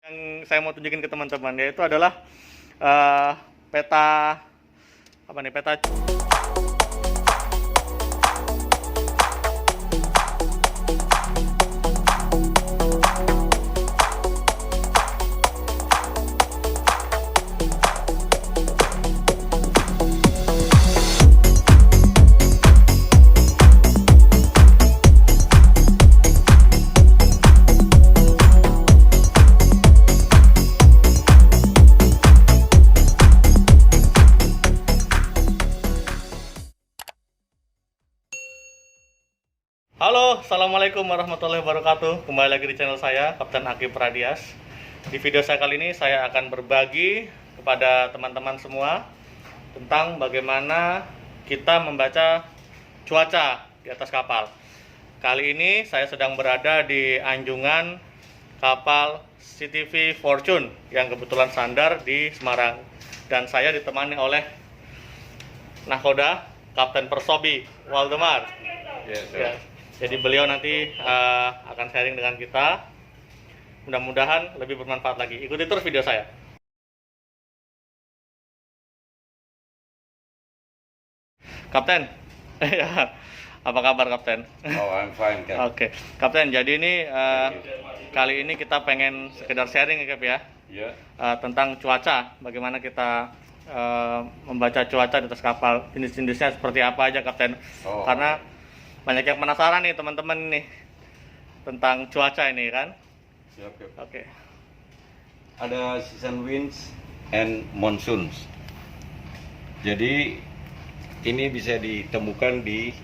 Yang saya mau tunjukin ke teman-teman yaitu adalah eh, peta apa nih peta. Halo, assalamualaikum warahmatullahi wabarakatuh. Kembali lagi di channel saya, Kapten Aki Pradias. Di video saya kali ini saya akan berbagi kepada teman-teman semua tentang bagaimana kita membaca cuaca di atas kapal. Kali ini saya sedang berada di anjungan kapal CTV Fortune yang kebetulan sandar di Semarang, dan saya ditemani oleh Nakoda Kapten Persobi Waldemar. Yes, Ya. Jadi beliau nanti akan sharing dengan kita. Mudah-mudahan lebih bermanfaat lagi. Ikuti terus video saya. Kapten, ya, apa kabar Kapten? Oh, I'm fine, Cap. Oke, Kapten. Jadi ini kali ini kita pengen sekedar sharing ya, Cap ya, Ya. tentang cuaca. Bagaimana kita membaca cuaca di atas kapal. Jenis-jenisnya seperti apa aja, Kapten? Oh. Karena banyak yang penasaran nih teman-teman nih tentang cuaca ini kan. Siap, Cap. Oke. Ada season winds and monsoons. Jadi ini bisa ditemukan di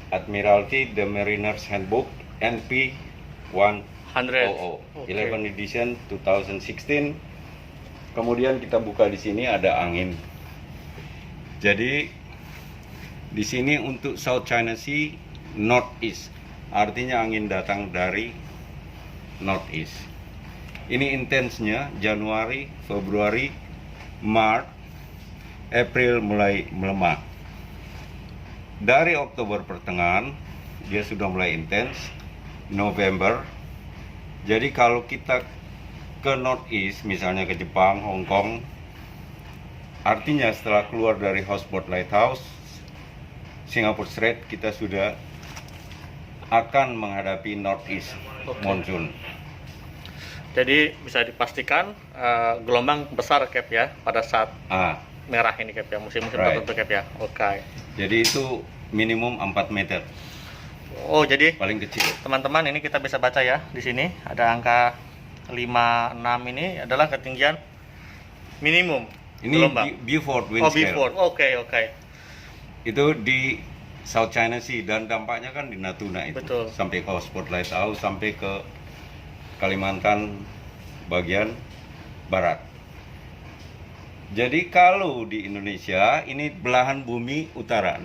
Admiralty The Mariner's Handbook NP 100 100. Oke. 11 edition 2016. Kemudian kita buka di sini ada angin. Jadi di sini untuk South China Sea northeast, artinya angin datang dari northeast. Ini intensnya Januari, Februari, Maret, April mulai melemah. Dari Oktober pertengahan dia sudah mulai intens, November. Jadi kalau kita ke northeast, misalnya ke Jepang, Hong Kong, artinya setelah keluar dari Houseboat Lighthouse, Singapore Strait, kita sudah akan menghadapi northeast monsoon. Jadi bisa dipastikan gelombang besar Cap ya pada saat merah ini Cap ya, musim-musim Right. tertentu Cap ya. Oke. Jadi itu minimum 4 meter, Oh, jadi paling kecil. teman-teman ini kita bisa baca ya di sini ada angka 56 ini adalah ketinggian minimum Ini gelombang. Beaufort wind Oh, scale. before. Oke. Itu di South China Sea dan dampaknya kan di Natuna itu. Betul. Sampai ke Houseboat Lighthouse, sampai ke Kalimantan bagian barat. Jadi kalau di Indonesia ini belahan bumi utara,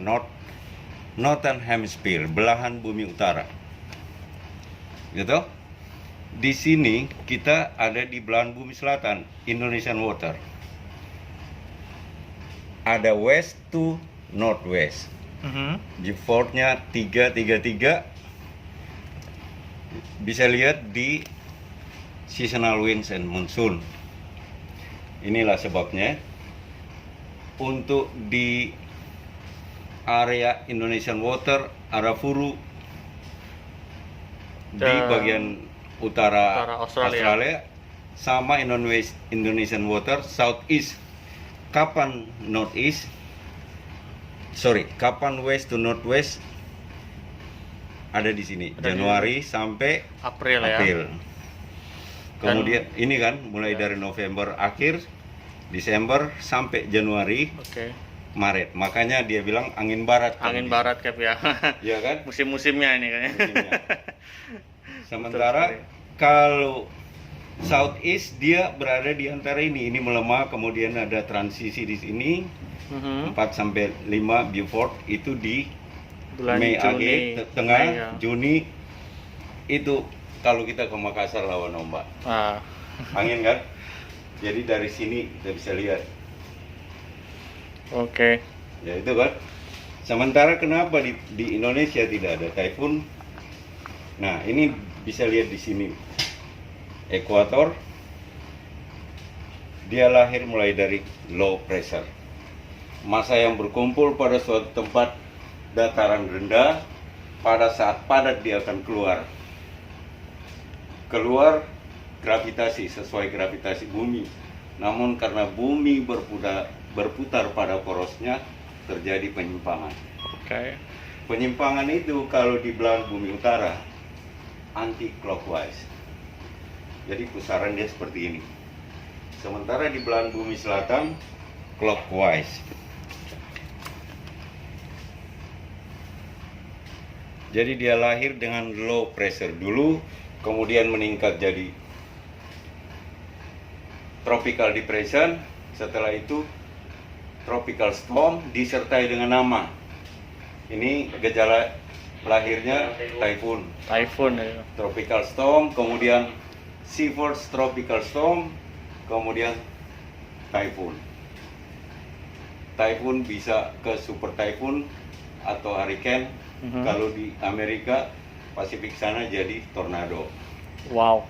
Northern Hemisphere, belahan bumi utara. Gitu? Di sini kita ada di belahan bumi selatan, Indonesian Water. Ada west to northwest. Beaufortnya 333. Bisa lihat di seasonal winds and monsoon. Inilah sebabnya untuk di area Indonesian Water, Arafuru, di bagian utara Australia, sama Indonesian Water, Southeast. Kapan northeast? Kapan west to northwest? Ada di sini, Ada Januari sampai April ya. Kemudian ini kan mulai dari November akhir, Desember sampai Januari, Oke. Maret. Makanya dia bilang angin barat. kan Angin di barat Cap ya. sini. Iya kan? Musim-musimnya ini kayaknya. Musimnya. Sementara Betul sekali. kalau Southeast dia berada di antara ini melemah, kemudian ada transisi di sini 4 sampai 5 Beaufort itu di Bulan Mei Juni, tengah Mei, ya. Juni itu kalau kita ke Makassar lawan ombak. Ah, Angin kan? Jadi dari sini kita bisa lihat. oke. Ya itu kan. Sementara kenapa di Indonesia tidak ada typhoon? Nah, ini bisa lihat di sini. ekuator. Dia lahir mulai dari low pressure. Massa yang berkumpul pada suatu tempat dataran rendah, pada saat padat dia akan keluar. Keluar gravitasi, sesuai gravitasi bumi. Namun karena bumi berputar pada porosnya, terjadi penyimpangan. Oke. Penyimpangan itu kalau di belahan bumi utara anti clockwise. Jadi pusaran dia seperti ini. Sementara di belahan bumi selatan clockwise. Jadi dia lahir dengan low pressure dulu, kemudian meningkat jadi tropical depression, setelah itu tropical storm disertai dengan nama. Ini gejala lahirnya typhoon. Typhoon ya. Tropical storm, kemudian Seaforth tropical storm, kemudian typhoon. Typhoon bisa ke super typhoon atau hurricane. Kalau di Amerika Pasifik sana jadi tornado. Wow.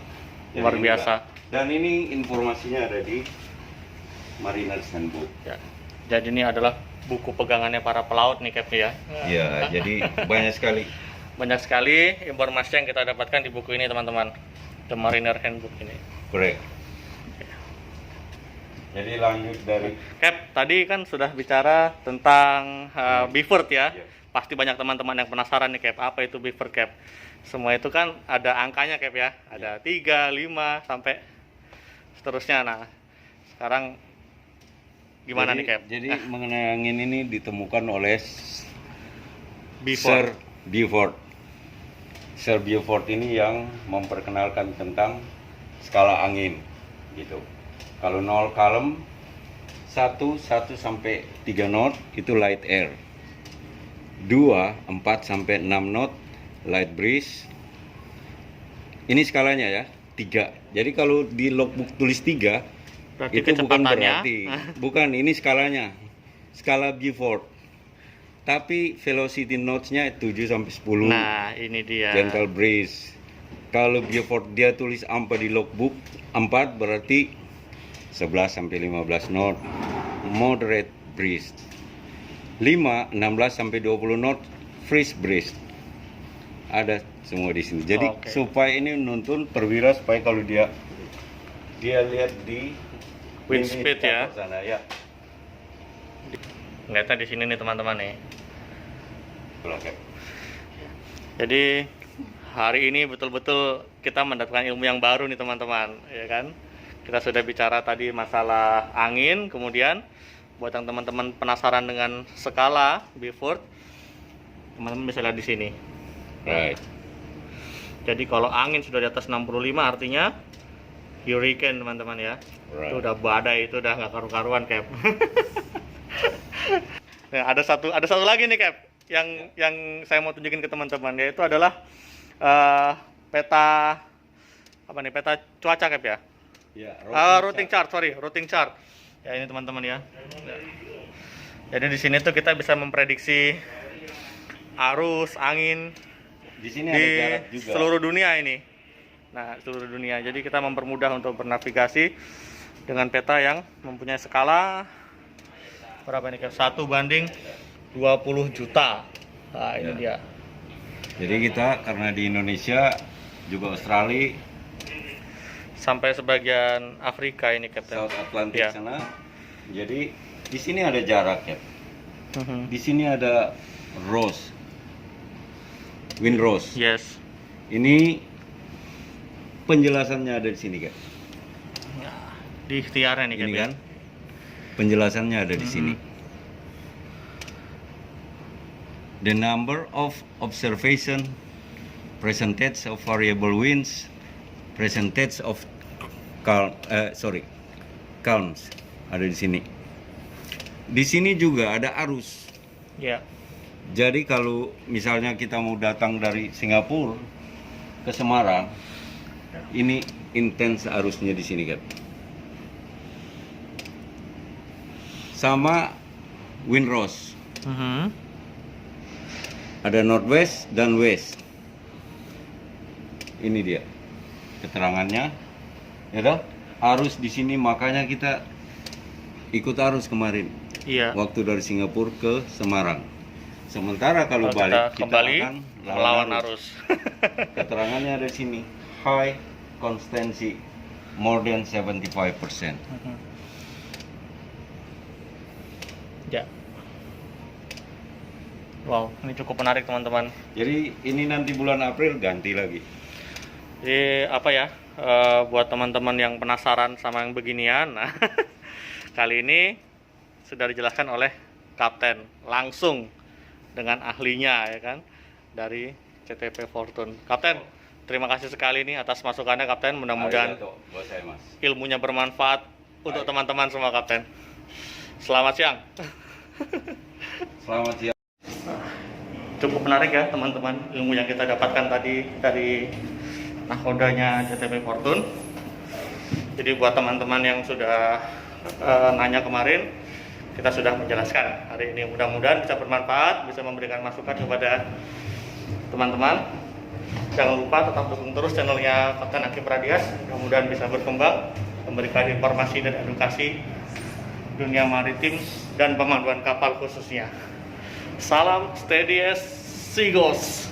Jadi Luar biasa. Dan ini informasinya ada di Mariner's Handbook. Ya. Jadi ini adalah buku pegangannya para pelaut nih Cap ya. Ya, jadi banyak sekali. Banyak sekali informasi yang kita dapatkan di buku ini teman-teman. The Mariner Handbook ini. Correct. Jadi lanjut dari Cap, tadi kan sudah bicara tentang beaver ya. Ya. Pasti banyak teman-teman yang penasaran nih Cap, apa itu beaver Cap? Semua itu kan ada angkanya Cap ya. Ada 3, 5 sampai seterusnya. Nah, sekarang gimana nih Cap? Jadi mengenai angin ini ditemukan oleh Beaver. Sir Beaufort. Sir Beaufort ini yang memperkenalkan tentang skala angin gitu. Kalau 0 kalem, 1 sampai 3 knot itu light air. 2, 4 sampai 6 knot light breeze. Ini skalanya ya, 3. Jadi kalau di logbook tulis 3, Berarti itu bukan kecepatannya. berarti. Bukan, ini skalanya. Skala Beaufort. Tapi velocity knots-nya 7 sampai 10. Nah, ini dia. Gentle breeze. Kalau Beaufort dia tulis 4 di logbook, 4 berarti 11 sampai 15 knot. Moderate breeze. 5, 16 sampai 20 knot freeze breeze. Ada semua di sini. Jadi Oke. supaya ini nuntun perwira supaya kalau dia lihat di Wind ini speed ya. sana ya. Lihatnya di sini nih teman-teman nih. Itulah, Cap. Jadi hari ini betul-betul kita mendapatkan ilmu yang baru nih teman-teman, ya kan? Kita sudah bicara tadi masalah angin, kemudian buat yang teman-teman penasaran dengan skala Beaufort, teman-teman bisa lihat di sini. Right. Jadi kalau angin sudah di atas 65 artinya hurricane teman-teman ya. Right. Itu udah badai, itu udah nggak karu-karuan Cap. Nah, ada satu lagi nih Cap yang saya mau tunjukin ke teman-teman, yaitu adalah peta apa nih, peta cuaca Cap ya. Ya, Routing chart. Ya ini teman-teman ya. Jadi di sini tuh kita bisa memprediksi arus angin Di sini di ada jarak juga. seluruh dunia ini. Nah, seluruh dunia. Jadi kita mempermudah untuk bernavigasi dengan peta yang mempunyai skala berapa nih Cap? 1:20 juta. Nah, ini Ya. dia. Jadi kita karena di Indonesia juga Australia, Sampai sebagian Afrika ini Captain. South Atlantic Ya. sana. Jadi di sini ada jarak ya. Mhm. Di sini ada rose, wind rose. Yes. Ini penjelasannya ada di sini kan. Di ikhtiarnya nih Ini Cap, kan penjelasannya ada di sini. The number of observation, percentage of variable winds, percentage of calms ada di sini. Di sini juga ada arus. Ya. Jadi kalau misalnya kita mau datang dari Singapura ke Semarang, ini intens arusnya di sini kan. Sama wind rose. Mhm. Ada northwest dan west. Ini dia keterangannya. ya toh? Arus di sini makanya kita ikut arus kemarin. Iya. Waktu dari Singapura ke Semarang. Sementara kalau Kalau balik kita kembali akan melawan arus. Keterangannya ada sini, high constancy more than 75%. Ya. Wow, ini cukup menarik teman-teman. Jadi ini nanti bulan April ganti lagi. Jadi apa ya? Buat teman-teman yang penasaran sama yang beginian, nah, kali ini sudah dijelaskan oleh Kapten langsung dengan ahlinya ya kan dari CTP Fortune. Kapten, terima kasih sekali nih atas masukannya Kapten. Mudah-mudahan buat saya, Mas. ilmunya bermanfaat untuk teman-teman semua Kapten. Selamat siang. Selamat siang. Cukup menarik ya teman-teman ilmu yang kita dapatkan tadi dari nakodanya CTP Fortune. Jadi buat teman-teman yang sudah nanya kemarin, kita sudah menjelaskan hari ini. Mudah-mudahan bisa bermanfaat, bisa memberikan masukan kepada teman-teman. Jangan lupa tetap dukung terus channelnya Kapten Aki Pradias. Mudah-mudahan bisa berkembang, memberikan informasi dan edukasi dunia maritim dan pemanduan kapal khususnya. Salam steady as seagulls.